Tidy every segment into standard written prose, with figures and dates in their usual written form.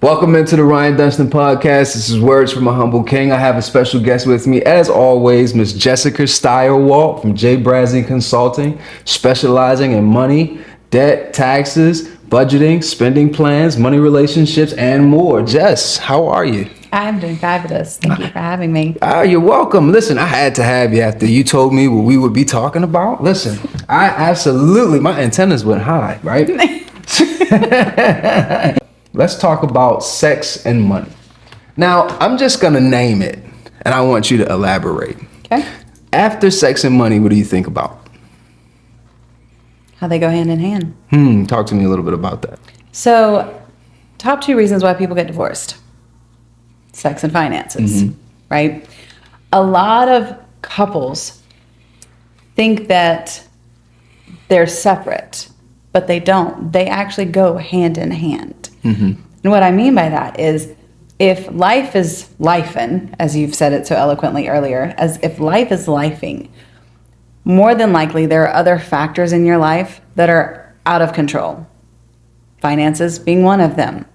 Welcome into the Ryan Dunstan podcast. This is Words from a Humble King. I have a special guest with me, as always, Miss Jessica Stirewalt from JBrazzi Consulting, specializing in money, debt, taxes, budgeting, spending plans, money relationships, and more. Jess, how are you? I'm doing fabulous. Thank you for having me. You're welcome. Listen, I had to have you after you told me what we would be talking about. Listen, my antennas went high, right? Let's talk about sex and money. Now, I'm just going to name it, and I want you to elaborate. Okay. After sex and money, what do you think about? How they go hand in hand. Talk to me a little bit about that. So, top 2 reasons why people get divorced. Sex and finances, right? A lot of couples think that they're separate, but they don't. They actually go hand in hand. And what I mean by that is if life is lifing, as you've said it so eloquently earlier, as if life is lifing, more than likely there are other factors in your life that are out of control. Finances being one of them.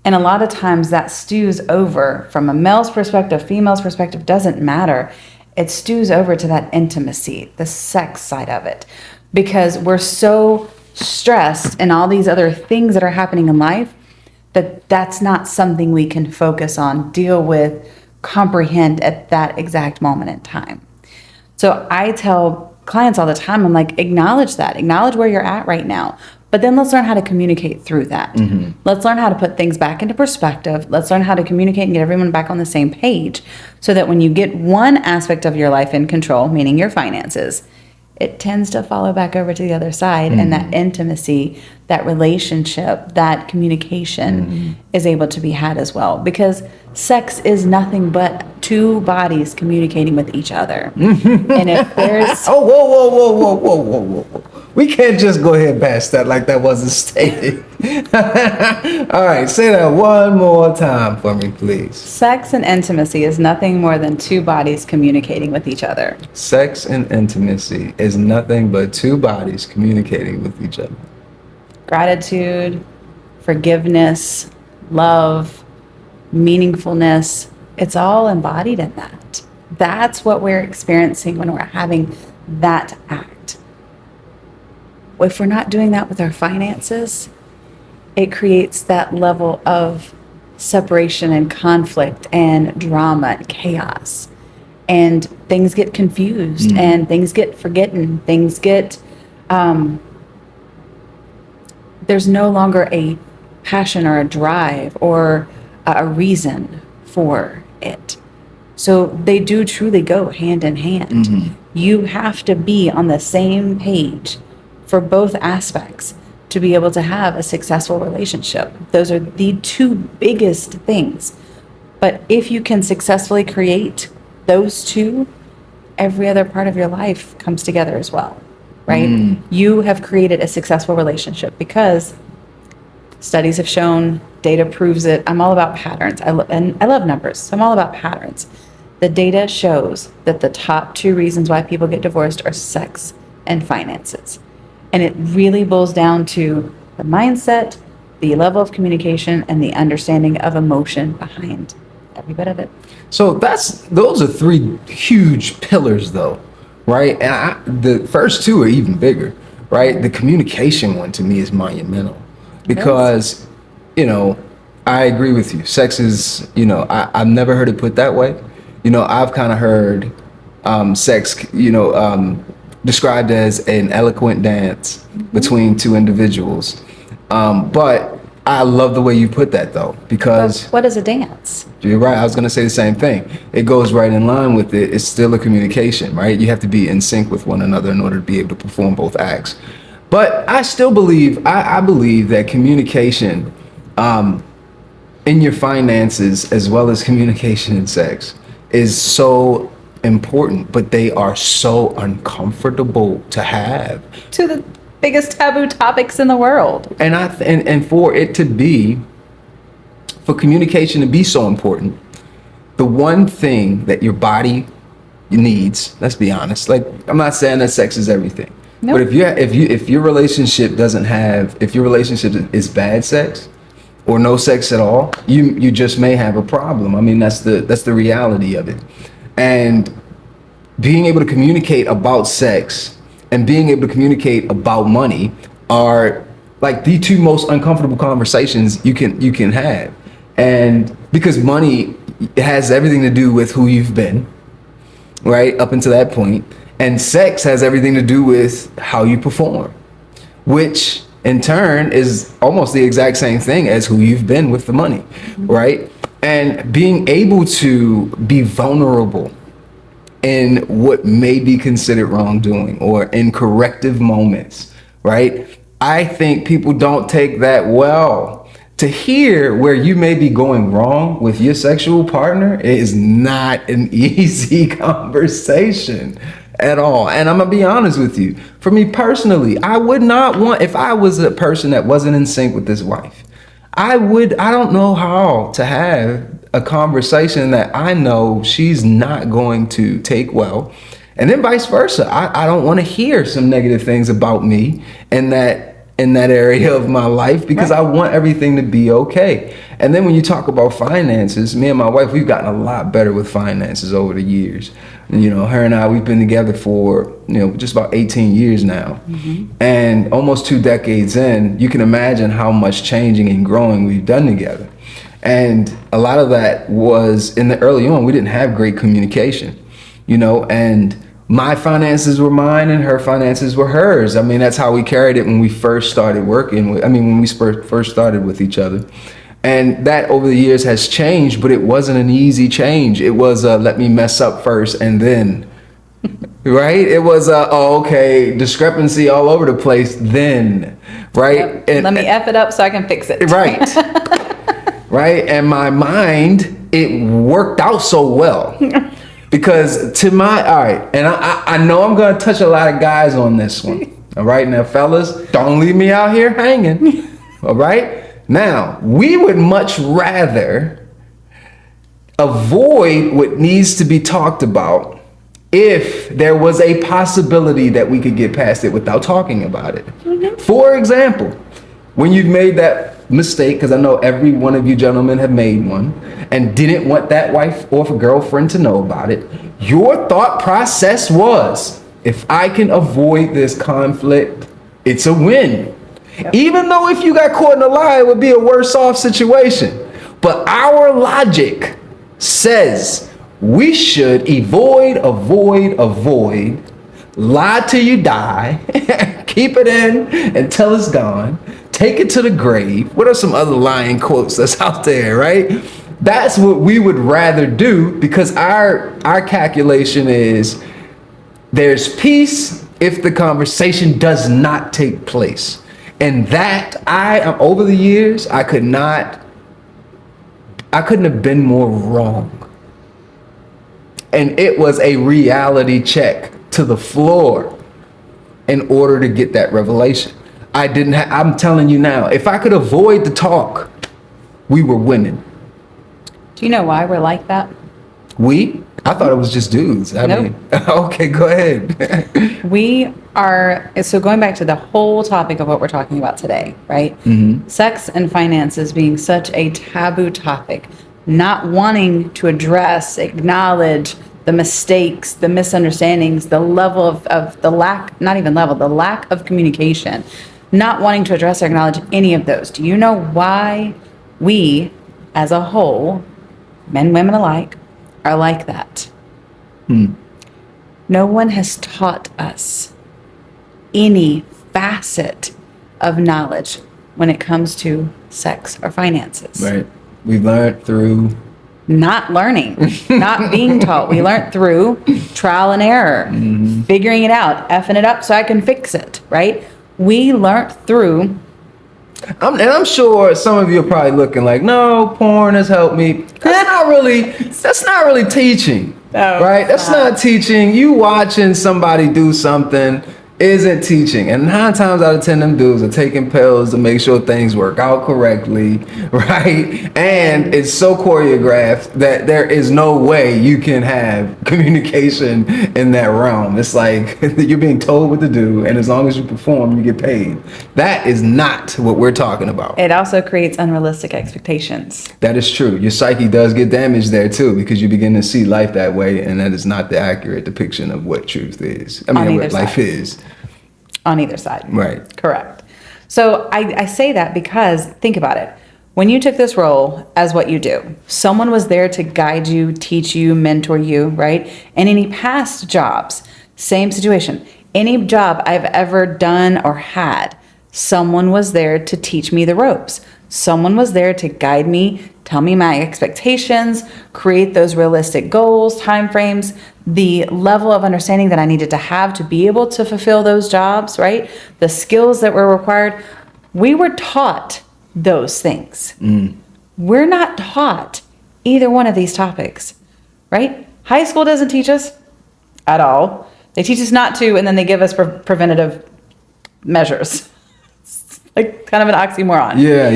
And a lot of times that stews over from a male's perspective, female's perspective, doesn't matter. It stews over to that intimacy, the sex side of it, because we're so stressed and all these other things that are happening in life that's not something we can focus on, deal with, comprehend at that exact moment in time. So I tell clients all the time, I'm like, acknowledge where you're at right now, but then let's learn how to communicate through that. Let's learn how to put things back into perspective. Let's learn how to communicate and get everyone back on the same page so that when you get one aspect of your life in control, meaning your finances, it tends to follow back over to the other side, and that intimacy, that relationship, that communication is able to be had as well. Because sex is nothing but 2 bodies communicating with each other. And if there's... Whoa. We can't just go ahead past that like that wasn't stated. All right, say that one more time for me, please. Sex and intimacy is nothing more than 2 bodies communicating with each other. Sex and intimacy is nothing but 2 bodies communicating with each other. Gratitude, forgiveness, love, meaningfulness, it's all embodied in that. That's what we're experiencing when we're having that act. If we're not doing that with our finances, it creates that level of separation and conflict and drama and chaos. And things get confused and things get forgotten. Things get, there's no longer a passion or a drive or a reason for it. So they do truly go hand in hand. You have to be on the same page for both aspects to be able to have a successful relationship. Those are the 2 biggest things. But if you can successfully create those 2, every other part of your life comes together as well, right? You have created a successful relationship because studies have shown, data proves it. I'm all about patterns. I love numbers, so I'm all about patterns. The data shows that the top 2 reasons why people get divorced are sex and finances. And it really boils down to the mindset, the level of communication, and the understanding of emotion behind every bit of it. So those are 3 huge pillars, though, right? And the first 2 are even bigger, right? The communication one to me is monumental because, I agree with you. Sex is, I've never heard it put that way. I've kind of heard sex, described as an eloquent dance between 2 individuals. But I love the way you put that, though, because... What is a dance? You're right. I was going to say the same thing. It goes right in line with it. It's still a communication, right? You have to be in sync with one another in order to be able to perform both acts. But I still believe, I believe that communication in your finances as well as communication in sex is so important, but they are so uncomfortable to have. To the biggest taboo topics in the world. And and for it to be, for communication to be so important, the one thing that your body needs, let's be honest, like, I'm not saying that sex is everything. Nope. But if your relationship is bad sex, or no sex at all, you just may have a problem. I mean, that's the reality of it. And being able to communicate about sex and being able to communicate about money are like the two most uncomfortable conversations you can have. And because money has everything to do with who you've been, right, up until that point, and sex has everything to do with how you perform, which in turn is almost the exact same thing as who you've been with the money, right? And being able to be vulnerable in what may be considered wrongdoing or in corrective moments, right? I think people don't take that well. To hear where you may be going wrong with your sexual partner is not an easy conversation at all. And I'm gonna be honest with you. For me personally, I would not want, if I was a person that wasn't in sync with this wife, I don't know how to have a conversation that I know she's not going to take well. And then vice versa. I don't want to hear some negative things about me and that in that area of my life, because I want everything to be okay. And then when you talk about finances, me and my wife, we've gotten a lot better with finances over the years. And, you know, her and I, we've been together for, you know, just about 18 years now. And almost 2 decades in, you can imagine how much changing and growing we've done together. And a lot of that was in the early on, we didn't have great communication, you know, and my finances were mine and her finances were hers. I mean, that's how we carried it when we first started working with, when we first started with each other. And that over the years has changed, but it wasn't an easy change. It was let me mess up first and then, right? It was discrepancy all over the place then, right? Yep. And let me F it up so I can fix it. Right. Right. And my mind, it worked out so well. Because all right, and I know I'm going to touch a lot of guys on this one. All right, now fellas, don't leave me out here hanging. All right, now we would much rather avoid what needs to be talked about if there was a possibility that we could get past it without talking about it. For example, when you've made that mistake, because I know every one of you gentlemen have made one, and didn't want that wife or girlfriend to know about it, your thought process was, if I can avoid this conflict, it's a win. Yep. Even though if you got caught in a lie, it would be a worse off situation. But our logic says we should avoid, lie till you die, keep it in until it's gone, take it to the grave. What are some other lying quotes that's out there, right? That's what we would rather do, because our calculation is there's peace if the conversation does not take place. And that over the years, I couldn't have been more wrong. And it was a reality check to the floor in order to get that revelation. I'm telling you now, if I could avoid the talk, we were winning. Do you know why we're like that? I thought it was just dudes. Nope. Okay, go ahead. We are, so going back to the whole topic of what we're talking about today, right? Sex and finances being such a taboo topic, not wanting to address, acknowledge the mistakes, the misunderstandings, the level of the lack, not even level, the lack of communication, not wanting to address or acknowledge any of those. Do you know why we, as a whole, men, women alike, are like that? No one has taught us any facet of knowledge when it comes to sex or finances. Right. We've learned through not learning, not being taught. We learned through trial and error, figuring it out, effing it up so I can fix it, right? We learned through. And I'm sure some of you are probably looking like, no, porn has helped me. That's not really teaching, right? That's not teaching. You watching somebody do something, isn't teaching. And 9 times out of 10, them dudes are taking pills to make sure things work out correctly, right? And it's so choreographed that there is no way you can have communication in that realm. It's like you're being told what to do, and as long as you perform, you get paid. That is not what we're talking about. It also creates unrealistic expectations. That is true. Your psyche does get damaged there too, because you begin to see life that way, and that is not the accurate depiction of what truth is. I mean, what life is. On either side. Right. Correct. So I say that because think about it. When you took this role as what you do, someone was there to guide you, teach you, mentor you, right? And any past jobs, same situation. Any job I've ever done or had, someone was there to teach me the ropes. Someone was there to guide me, tell me my expectations, create those realistic goals, timeframes, the level of understanding that I needed to have to be able to fulfill those jobs, right? The skills that were required. We were taught those things. We're not taught either one of these topics, right? High school doesn't teach us at all. They teach us not to, and then they give us preventative measures. Like kind of an oxymoron. Yeah.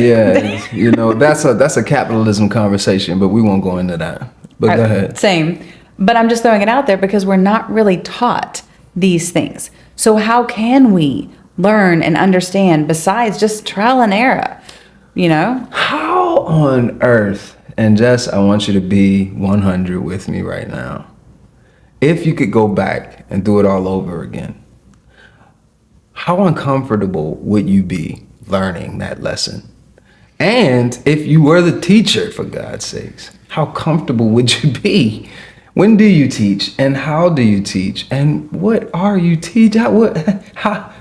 You know, that's a capitalism conversation, but we won't go into that. But go ahead. Same. But I'm just throwing it out there because we're not really taught these things. So how can we learn and understand besides just trial and error? You know? How on earth, and Jess, I want you to be 100 with me right now. If you could go back and do it all over again, how uncomfortable would you be learning that lesson? And if you were the teacher, for God's sakes, how comfortable would you be? When do you teach, and how do you teach, and what are you teaching? How?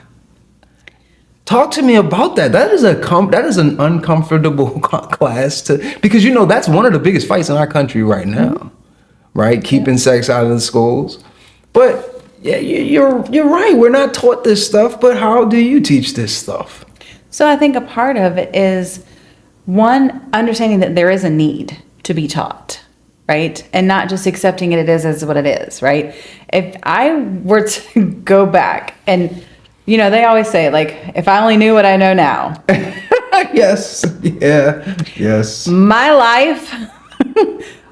Talk to me about that. That is an uncomfortable class because you know that's one of the biggest fights in our country right now, right? Keeping sex out of the schools, but yeah, you're right. We're not taught this stuff, but how do you teach this stuff? So I think a part of it is one, understanding that there is a need to be taught, right? And not just accepting it as what it is, right? If I were to go back and, you know, they always say, like, if I only knew what I know now. Yes. Yeah. Yes. My life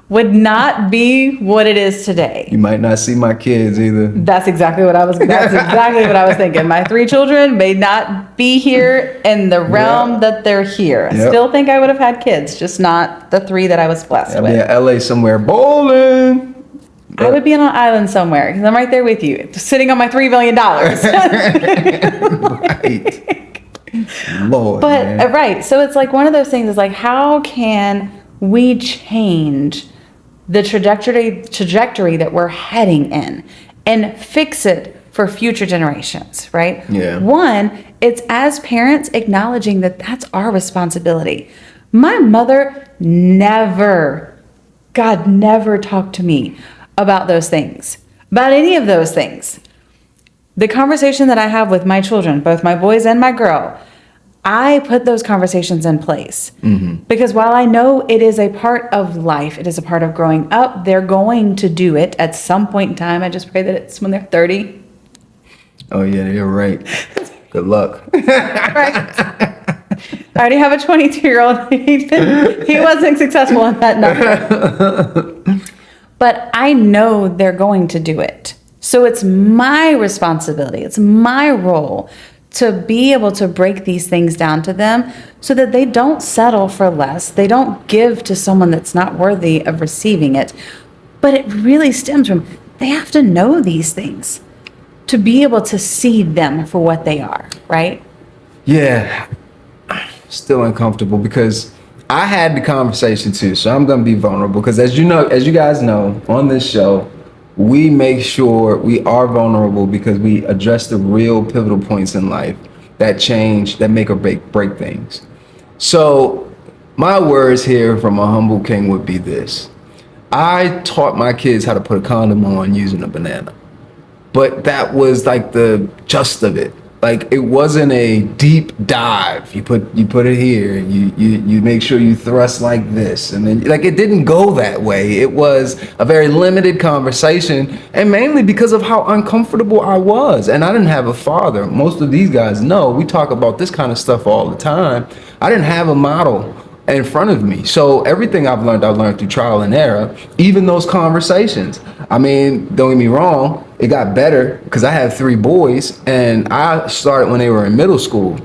would not be what it is today. You might not see my kids either. That's exactly what I was thinking. My 3 children may not be here in the realm that they're here. I still think I would have had kids, just not the 3 that I was blessed with. I'd be in LA somewhere bowling. I would be on an island somewhere because I'm right there with you, just sitting on my $3 million. Right. Lord. But man. right, so it's like one of those things is like, how can we change the trajectory that we're heading in and fix it for future generations, right? Yeah. One, it's as parents acknowledging that that's our responsibility. My mother never talked to me about those things, about any of those things. The conversation that I have with my children, both my boys and my girl, I put those conversations in place because while I know it is a part of life, it is a part of growing up, they're going to do it at some point in time. I just pray that it's when they're 30. Oh yeah, you're right. Good luck. Right. I already have a 22-year-old. He wasn't successful in that number. But I know they're going to do it. So it's my responsibility. It's my role to be able to break these things down to them so that they don't settle for less. They don't give to someone that's not worthy of receiving it. But it really stems from, they have to know these things to be able to see them for what they are, right? Yeah. Still uncomfortable because I had the conversation too, so I'm gonna be vulnerable because as you guys know, on this show, we make sure we are vulnerable because we address the real pivotal points in life that change, that make or break things. So my words here from a humble king would be this. I taught my kids how to put a condom on using a banana, but that was like the gist of it. Like, it wasn't a deep dive. You put it here, and you make sure you thrust like this, and then, like, it didn't go that way. It was a very limited conversation, and mainly because of how uncomfortable I was. And I didn't have a father. Most of these guys know we talk about this kind of stuff all the time. I didn't have a model in front of me. So everything I've learned through trial and error, even those conversations. I mean, don't get me wrong, it got better because I had 3 boys and I started when they were in middle school.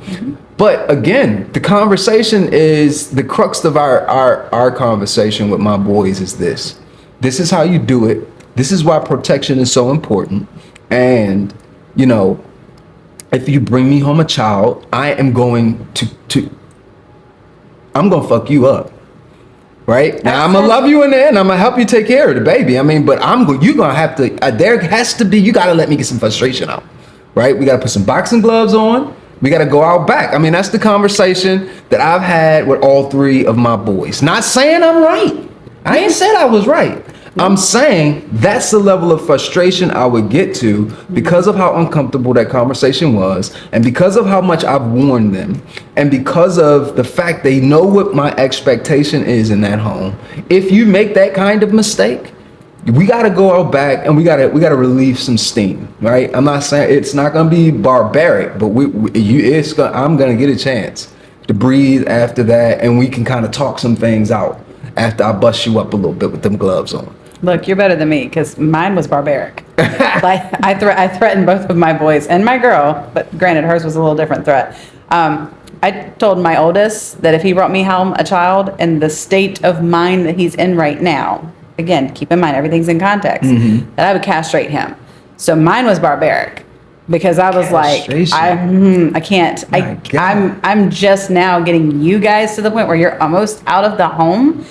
But again, the conversation is the crux of our conversation with my boys is this. This is how you do it. This is why protection is so important. And, you know, if you bring me home a child, I am going I'm gonna fuck you up, right? Now I'm gonna love you in there, and I'm gonna help you take care of the baby. I mean, but you're gonna have to. There has to be. You gotta let me get some frustration out, right? We gotta put some boxing gloves on. We gotta go out back. I mean, that's the conversation that I've had with all 3 of my boys. Not saying I'm right. I ain't said I was right. I'm saying that's the level of frustration I would get to because of how uncomfortable that conversation was, and because of how much I've warned them, and because of the fact they know what my expectation is in that home. If you make that kind of mistake, we got to go out back and we got to relieve some steam, right? I'm not saying it's not going to be barbaric, but I'm going to get a chance to breathe after that, and we can kind of talk some things out after I bust you up a little bit with them gloves on. Look, you're better than me because mine was barbaric. Like I threatened both of my boys and my girl, but granted, hers was a little different threat. I told my oldest that if he brought me home a child in the state of mind that he's in right now, again, keep in mind everything's in context, that I would castrate him. So mine was barbaric because I was like, I can't. I'm just now getting you guys to the point where you're almost out of the home.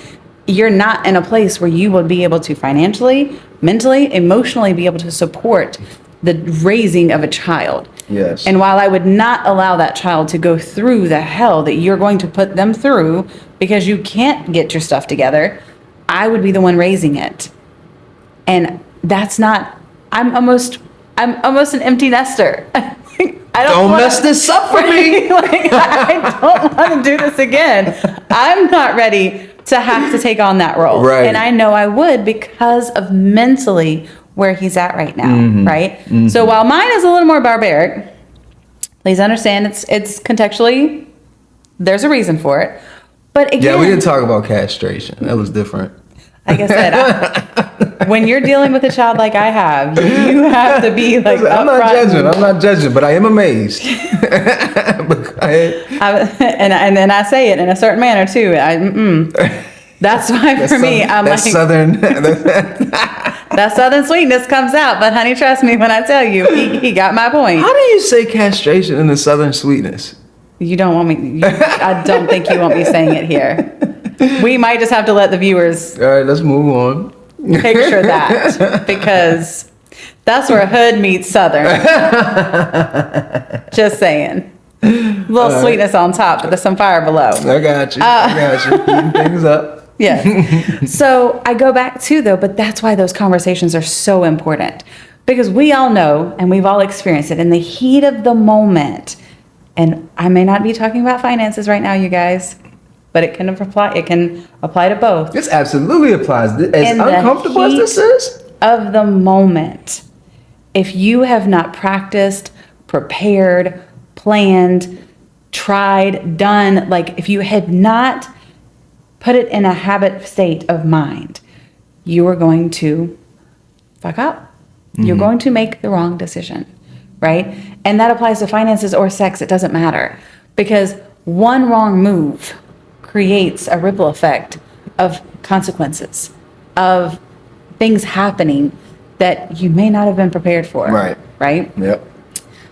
You're not in a place where you will be able to financially, mentally, emotionally be able to support the raising of a child. Yes. And while I would not allow that child to go through the hell that you're going to put them through because you can't get your stuff together, I would be the one raising it. And that's not, I'm almost an empty nester. I don't mess this up for me. Like, I don't want to do this again. I'm not ready to have to take on that role. Right. And I know I would because of mentally where he's at right now, right? So while mine is a little more barbaric, please understand it's contextually, there's a reason for it. But again, yeah, we didn't talk about castration. That was different. Like I said, when you're dealing with a child like I have, you have to be like I'm not judging, but I am amazed. And then I say it in a certain manner too. That's why for me, I'm like Southern. that Southern sweetness comes out. But honey, trust me when I tell you, he got my point. How do you say castration in the Southern sweetness? You don't want me. I don't think you want me saying it here. We might just have to let the viewers. All right, let's move on. Picture that, because that's where hood meets Southern. Just saying. A little sweetness on top, but there's some fire below. I got you. Heating things up. Yeah. So I go back to though, but that's why those conversations are so important, because we all know and we've all experienced it in the heat of the moment. And I may not be talking about finances right now, you guys, but it can apply to both. This absolutely applies. As uncomfortable as this is, of the moment, if you have not practiced, prepared, planned, tried, done, like if you had not put it in a habit state of mind, you are going to fuck up. You're going to make the wrong decision, right? And that applies to finances or sex. It doesn't matter, because one wrong move creates a ripple effect of consequences, of things happening that you may not have been prepared for. Right? Yep.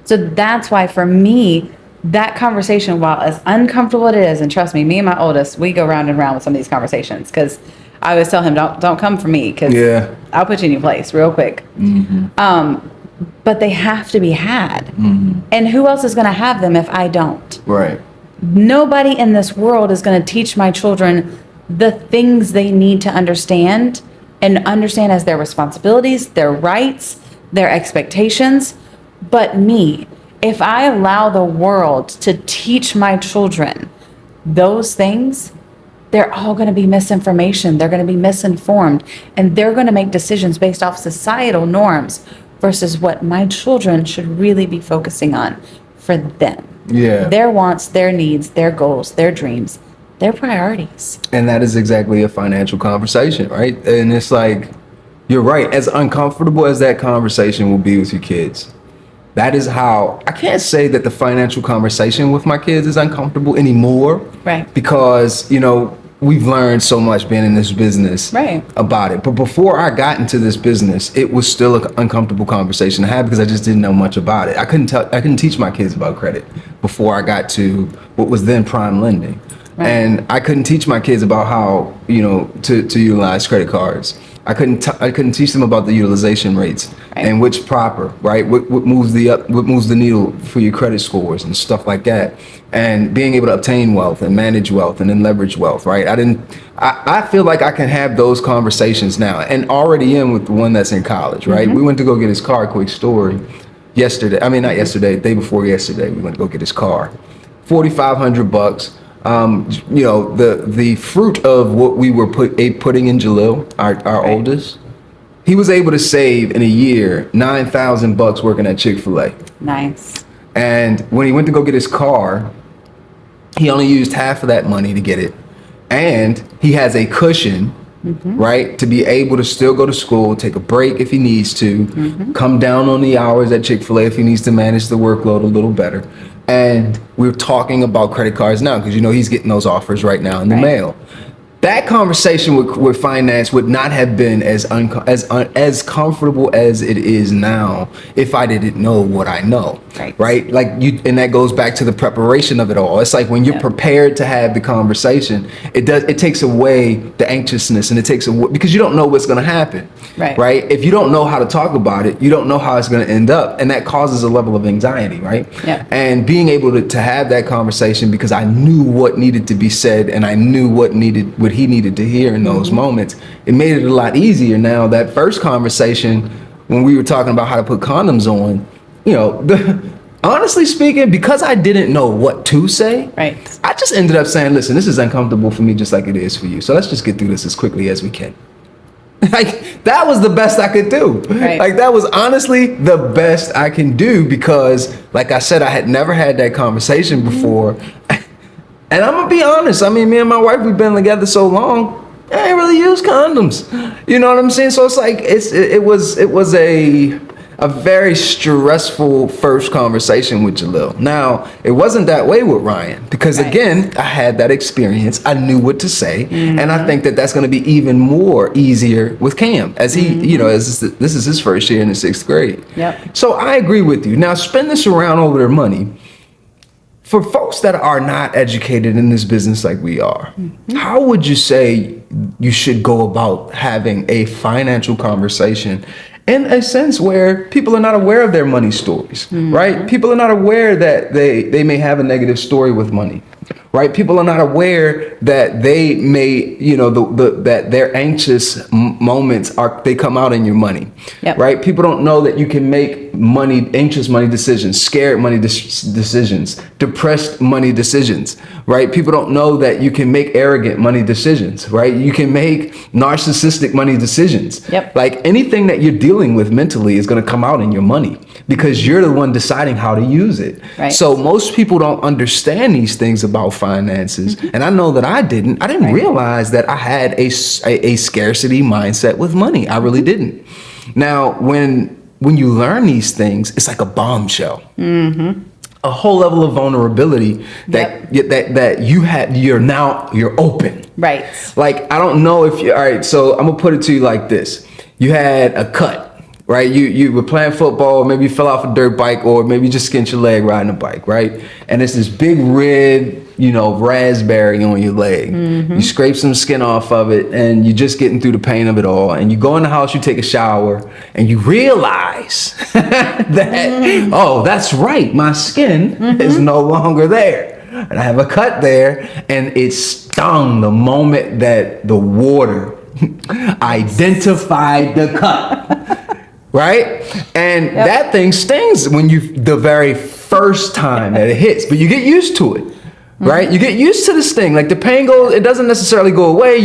So that's why for me, that conversation, while as uncomfortable it is, and trust me, me and my oldest, we go round and round with some of these conversations, because I always tell him, don't come for me, because I'll put you in your place real quick. But they have to be had. And who else is going to have them if I don't? Right. Nobody in this world is going to teach my children the things they need to understand and understand as their responsibilities, their rights, their expectations, but me. if I allow the world to teach my children those things, they're all going to be misinformation. They're going to be misinformed, and they're going to make decisions based off societal norms versus what my children should really be focusing on for them. Yeah. Their wants, their needs, their goals, their dreams, their priorities. And that is exactly a financial conversation, right? And it's like, you're right. As uncomfortable as that conversation will be with your kids, that is how, I can't say that the financial conversation with my kids is uncomfortable anymore. Right. Because, you know, we've learned so much being in this business Right. about it. But before I got into this business, it was still an uncomfortable conversation to have because I just didn't know much about it. I couldn't teach my kids about credit before I got to what was then prime lending. Right. And I couldn't teach my kids about how, you know, to utilize credit cards. I couldn't teach them about the utilization rates Right. and which proper, right? What moves the needle for your credit scores and stuff like that. And being able to obtain wealth and manage wealth and then leverage wealth, right? I feel like I can have those conversations now and already in with the one that's in college, right? We went to go get his car, quick story, yesterday. I mean, not yesterday, the day before yesterday, we went to go get his car. $4,500. You know, the fruit of what we were putting in Jalil, our Right. oldest, he was able to save in a year $9,000 working at Chick-fil-A. Nice. And when he went to go get his car, he only used half of that money to get it. And he has a cushion, right, to be able to still go to school, take a break if he needs to, come down on the hours at Chick-fil-A if he needs to manage the workload a little better. And we're talking about credit cards now because, you know, he's getting those offers right now in the Right. mail. That conversation with finance would not have been as comfortable as it is now if I didn't know what I know. Right? Like and that goes back to the preparation of it all. It's like when you're prepared to have the conversation, it takes away the anxiousness and it takes away because you don't know what's going to happen. Right? If you don't know how to talk about it, you don't know how it's going to end up, and that causes a level of anxiety, right? Yeah. And being able to have that conversation because I knew what needed to be said and I knew what he needed to hear in those moments, it made it a lot easier. Now that first conversation when we were talking about how to put condoms on, you know, honestly speaking, because I didn't know what to say, I just ended up saying, listen, this is uncomfortable for me just like it is for you, so let's just get through this as quickly as we can. Like that was the best I could do. Like that was honestly the best I can do because like I said, I had never had that conversation before. And I'm gonna be honest. I mean, me and my wife, we've been together so long. I ain't really used condoms. You know what I'm saying? So it's like it was a very stressful first conversation with Jalil. Now it wasn't that way with Ryan because again, I had that experience. I knew what to say, and I think that that's gonna be even more easier with Cam as he, you know, as this is his first year in the 6th grade. So I agree with you. Now spend this around over their money. For folks that are not educated in this business like we are, how would you say you should go about having a financial conversation in a sense where people are not aware of their money stories, right? People are not aware that they may have a negative story with money, right? People are not aware that they may, you know, that their anxious moments they come out in your money, right? People don't know that you can make anxious money decisions, scared money decisions, depressed money decisions, right? People don't know that you can make arrogant money decisions, right? You can make narcissistic money decisions. Like anything that you're dealing with mentally is going to come out in your money because you're the one deciding how to use it. So most people don't understand these things about finances. And I know that I didn't realize that I had a scarcity mindset with money. I really didn't. Now, when you learn these things, it's like a bombshell. A whole level of vulnerability that you're open. Like, I don't know if all right, so I'm gonna put it to you like this. You had a cut, right? You were playing football, maybe you fell off a dirt bike, or maybe you just skinned your leg riding a bike, right? And it's this big red, you know, raspberry on your leg. You scrape some skin off of it and you're just getting through the pain of it all. And you go in the house, you take a shower and you realize that, oh, that's right. My skin is no longer there. And I have a cut there and it stung the moment that the water identified the cut. Right? And that thing stings when the very first time that it hits, but you get used to it, right? You get used to this thing. Like the pain goes, it doesn't necessarily go away.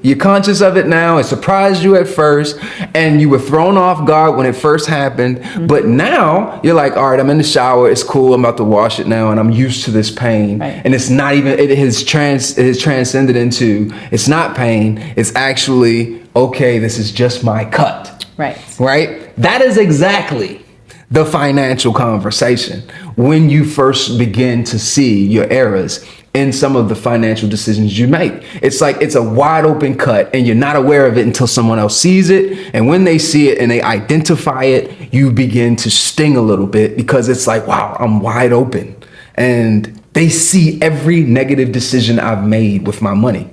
You're conscious of it now. It surprised you at first, and you were thrown off guard when it first happened. But now you're like, all right, I'm in the shower. It's cool. I'm about to wash it now, and I'm used to this pain. Right. And it's not even. It has transcended into. It's not pain. It's actually okay. This is just my cut. Right. Right. That is exactly the financial conversation when you first begin to see your errors in some of the financial decisions you make. It's like it's a wide open cut and you're not aware of it until someone else sees it. And when they see it and they identify it, you begin to sting a little bit because it's like, wow, I'm wide open. And they see every negative decision I've made with my money.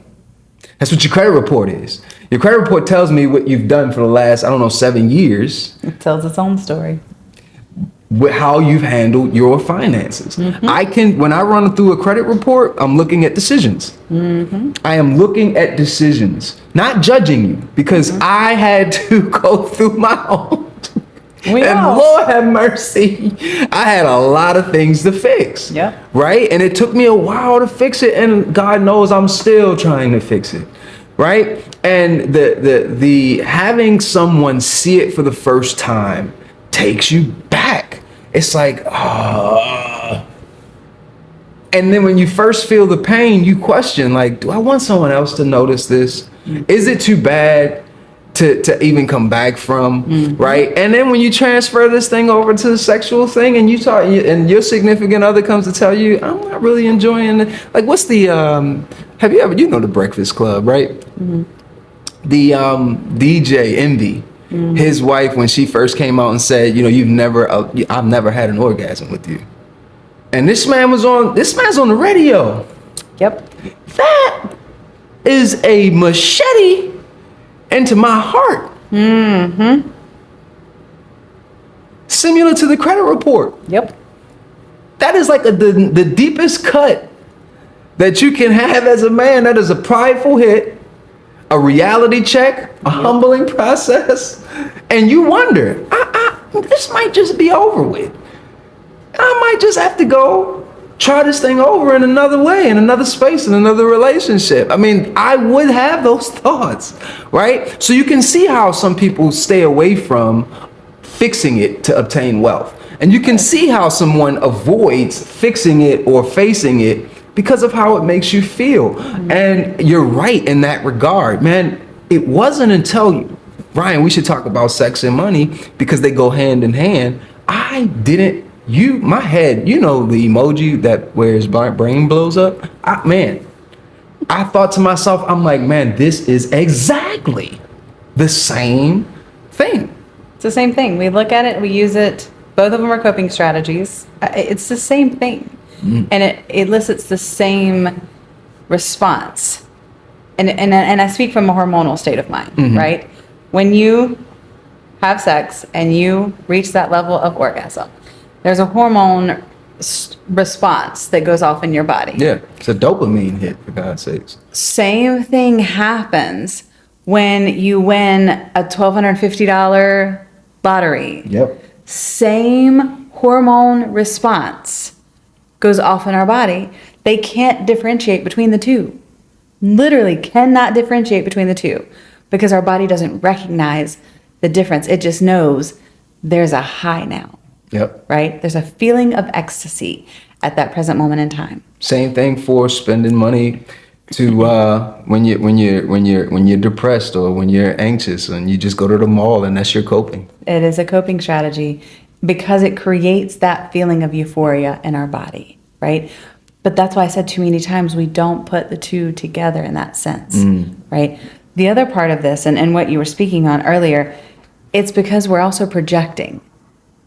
That's what your credit report is. Your credit report tells me what you've done for the last, 7 years. It tells its own story. With how you've handled your finances. When I run through a credit report, I'm looking at decisions. I am looking at decisions, not judging you, because I had to go through my own. And Lord have mercy, I had a lot of things to fix. Yeah. Right? And it took me a while to fix it, and God knows I'm still trying to fix it. Right? And the having someone see it for the first time takes you back. It's like, and then when you first feel the pain, you question, like, do I want someone else to notice this? Is it too bad to even come back from, right? And then when you transfer this thing over to the sexual thing and you talk, and your significant other comes to tell you, I'm not really enjoying it. Like, what's the, have you ever, the Breakfast Club, right? The DJ Envy. His wife, when she first came out and said, I've never had an orgasm with you. And this man's on the radio. Yep. That is a machete into my heart. Similar to the credit report. Yep. That is like the deepest cut that you can have as a man. That is a prideful hit. A reality check, a humbling process, and you wonder, this might just be over with. I might just have to go try this thing over in another way, in another space, in another relationship. I mean, I would have those thoughts, right? So you can see how some people stay away from fixing it to obtain wealth. And you can see how someone avoids fixing it or facing it because of how it makes you feel. And you're right in that regard, man. It wasn't until, Ryan, we should talk about sex and money because they go hand in hand. My head, the emoji that where his brain blows up? I thought to myself, I'm like, man, this is exactly the same thing. It's the same thing. We look at it, we use it. Both of them are coping strategies. It's the same thing. And it elicits the same response. And I speak from a hormonal state of mind, right? When you have sex and you reach that level of orgasm, there's a hormone response that goes off in your body. Yeah, it's a dopamine hit, for God's sakes. Same thing happens when you win a $1,250 lottery. Yep. Same hormone response goes off in our body. They can't differentiate between the two. Literally cannot differentiate between the two because our body doesn't recognize the difference. It just knows there's a high now. Yep. Right? There's a feeling of ecstasy at that present moment in time. Same thing for spending money to when you're depressed or when you're anxious and you just go to the mall and that's your coping. It is a coping strategy because it creates that feeling of euphoria in our body, right? But that's why I said too many times we don't put the two together in that sense, right? The other part of this, and what you were speaking on earlier, it's because we're also projecting,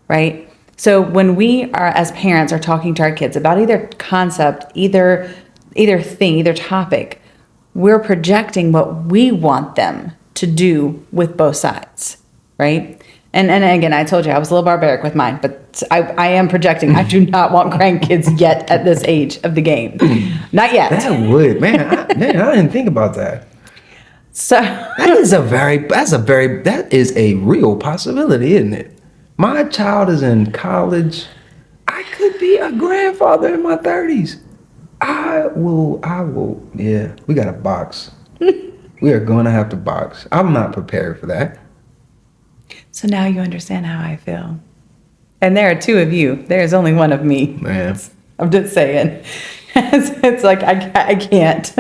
right? So when we are, as parents, are talking to our kids about either concept, either thing, either topic, we're projecting what we want them to do with both sides, right? And again, I told you I was a little barbaric with mine, but I am projecting. I do not want grandkids yet at this age of the game. Not yet. That would, man, I didn't think about that. So that is a real possibility, isn't it? My child is in college. I could be a grandfather in my 30s. I will. Yeah, we got to box. We are going to have to box. I'm not prepared for that. So now you understand how I feel. And there are two of you. There's only one of me. Man. I'm just saying. It's like, I can't.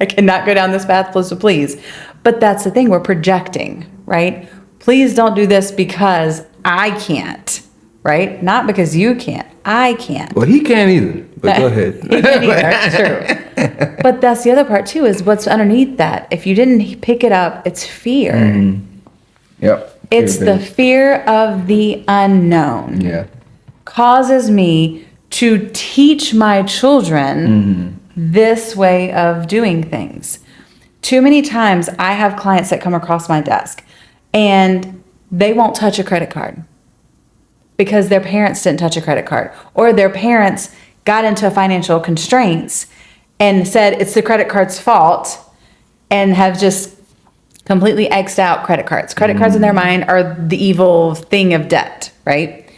I cannot go down this path, please. But that's the thing. We're projecting, right? Please don't do this because I can't, right? Not because you can't. I can't. Well, he can't either. But go ahead. He can't either. True. But that's the other part too, is what's underneath that. If you didn't pick it up, it's fear. Mm-hmm. Yep. It's the fear of the unknown. Yeah. Causes me to teach my children this way of doing things. Too many times I have clients that come across my desk and they won't touch a credit card because their parents didn't touch a credit card, or their parents got into financial constraints and said it's the credit card's fault and have just completely X'd out credit cards. Credit cards in their mind are the evil thing of debt, right?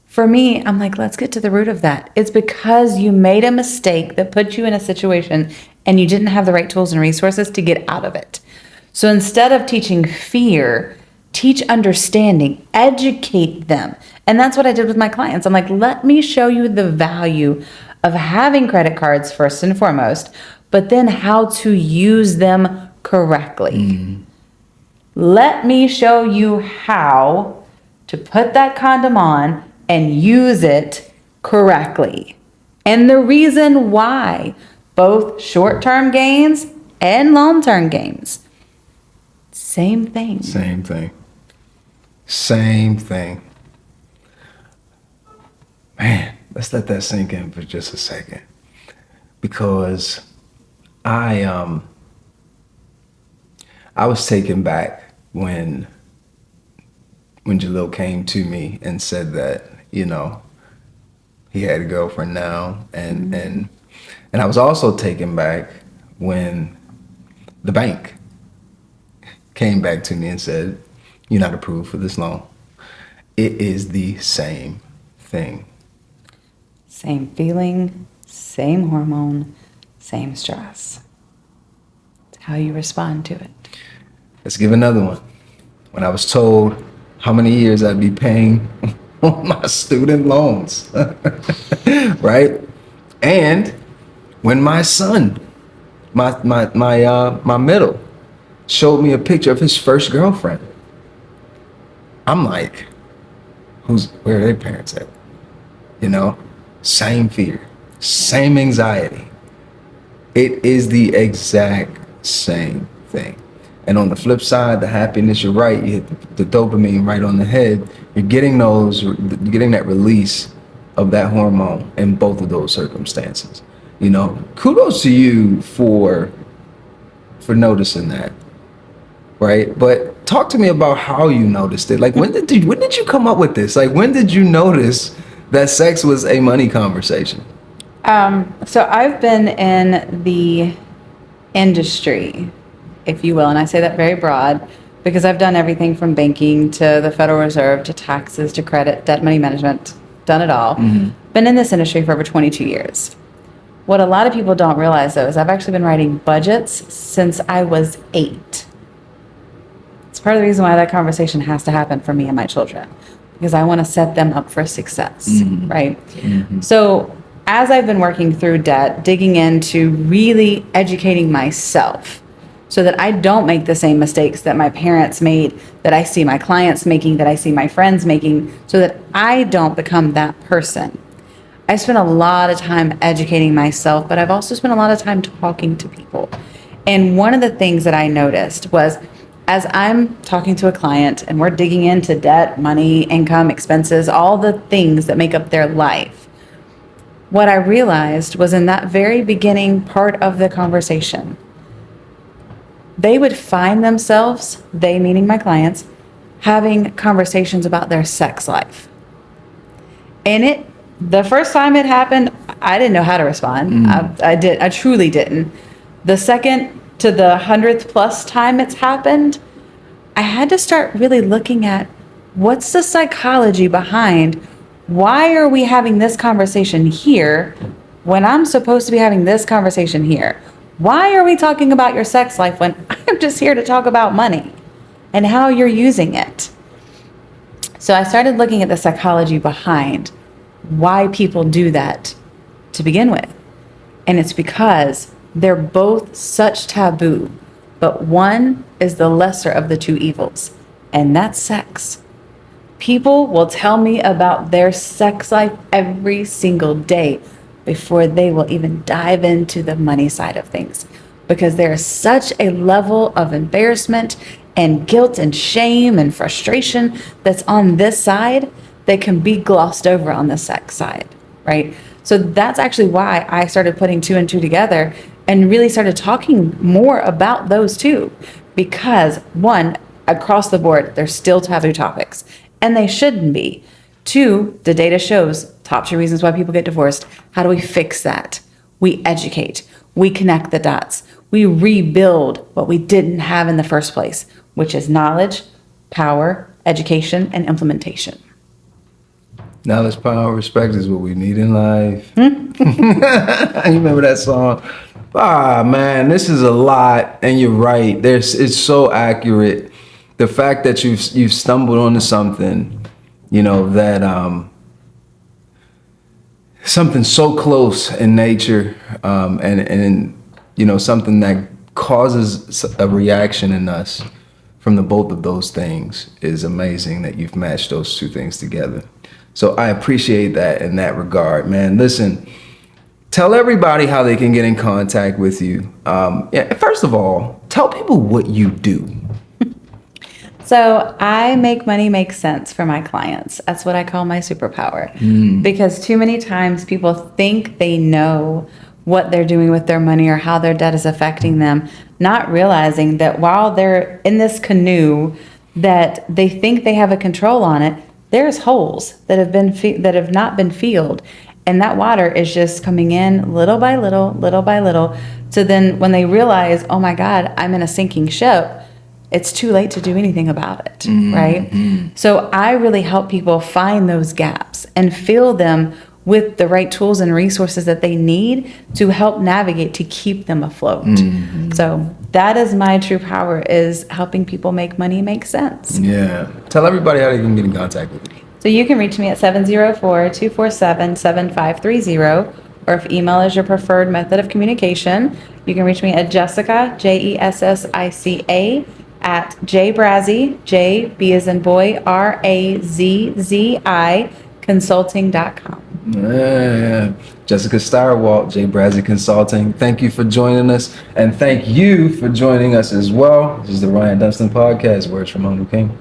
For me, I'm like, let's get to the root of that. It's because you made a mistake that put you in a situation and you didn't have the right tools and resources to get out of it. So instead of teaching fear, teach understanding, educate them. And that's what I did with my clients. I'm like, let me show you the value of having credit cards first and foremost, but then how to use them correctly. Let me show you how to put that condom on and use it correctly. And the reason why, both short-term gains and long-term gains. Same thing. Same thing. Same thing. Man, let's let that sink in for just a second. Because I was taken back when Jalil came to me and said that, you know, he had a girlfriend now, and I was also taken back when the bank came back to me and said, you're not approved for this loan. It is the same thing. Same feeling, same hormone, same stress. It's how you respond to it. Let's give another one. When I was told how many years I'd be paying on my student loans, right? And when my son, my middle, showed me a picture of his first girlfriend, I'm like, where are their parents at? You know, same fear, same anxiety. It is the exact same thing. And on the flip side, the happiness, you're right, you hit the dopamine right on the head. You're getting that release of that hormone in both of those circumstances. You know, kudos to you for noticing that, right? But talk to me about how you noticed it. Like, when did you come up with this? Like, when did you notice that sex was a money conversation? So I've been in the industry, if you will, and I say that very broad because I've done everything from banking to the Federal Reserve to taxes to credit, debt, money management, done it all. Been in this industry for over 22 years. What a lot of people don't realize, though, is I've actually been writing budgets since I was 8. It's part of the reason why that conversation has to happen for me and my children, because I want to set them up for success, right? So as I've been working through debt, digging into really educating myself so that I don't make the same mistakes that my parents made, that I see my clients making, that I see my friends making, so that I don't become that person. I spent a lot of time educating myself, but I've also spent a lot of time talking to people. And one of the things that I noticed was, as I'm talking to a client and we're digging into debt, money, income, expenses, all the things that make up their life, what I realized was in that very beginning part of the conversation, they would find themselves, they meaning my clients, having conversations about their sex life. And the first time it happened, I didn't know how to respond. I truly didn't. The second to the 100th plus time it's happened, I had to start really looking at what's the psychology behind why are we having this conversation here when I'm supposed to be having this conversation here? Why are we talking about your sex life when I'm just here to talk about money and how you're using it? So I started looking at the psychology behind why people do that to begin with. And it's because they're both such taboo, but one is the lesser of the two evils, and that's sex. People will tell me about their sex life every single day before they will even dive into the money side of things, because there is such a level of embarrassment and guilt and shame and frustration that's on this side that can be glossed over on the sex side, right? So that's actually why I started putting two and two together and really started talking more about those two, because one, across the board, they're still taboo topics, and they shouldn't be. Two, the data shows top 2 reasons why people get divorced. How do we fix that? We educate, we connect the dots, we rebuild what we didn't have in the first place, which is knowledge, power, education, and implementation. Knowledge, power, respect is what we need in life. You remember that song? Ah, man, this is a lot, and you're right. It's so accurate. The fact that you've stumbled onto something, that something so close in nature, and something that causes a reaction in us from the both of those things is amazing that you've matched those two things together. So I appreciate that in that regard, man. Listen, tell everybody how they can get in contact with you. First of all, tell people what you do. So I make money make sense for my clients. That's what I call my superpower. Because too many times people think they know what they're doing with their money or how their debt is affecting them, not realizing that while they're in this canoe that they think they have a control on it, there's holes that have not been filled, and that water is just coming in little by little, little by little. So then when they realize, oh my God, I'm in a sinking ship, it's too late to do anything about it, right? So I really help people find those gaps and fill them with the right tools and resources that they need to help navigate to keep them afloat. So that is my true power, is helping people make money make sense. Yeah. Tell everybody how they can get in contact with you. So you can reach me at 704-247-7530, or if email is your preferred method of communication, you can reach me at Jessica, JESSICA, at JBrazzi, J, B as in boy, RAZZI, consulting.com. Yeah. Jessica Stirewalt, JBrazzi Consulting. Thank you for joining us, and thank you for joining us as well. This is the Ryan Dunstan Podcast, Words from Uncle King.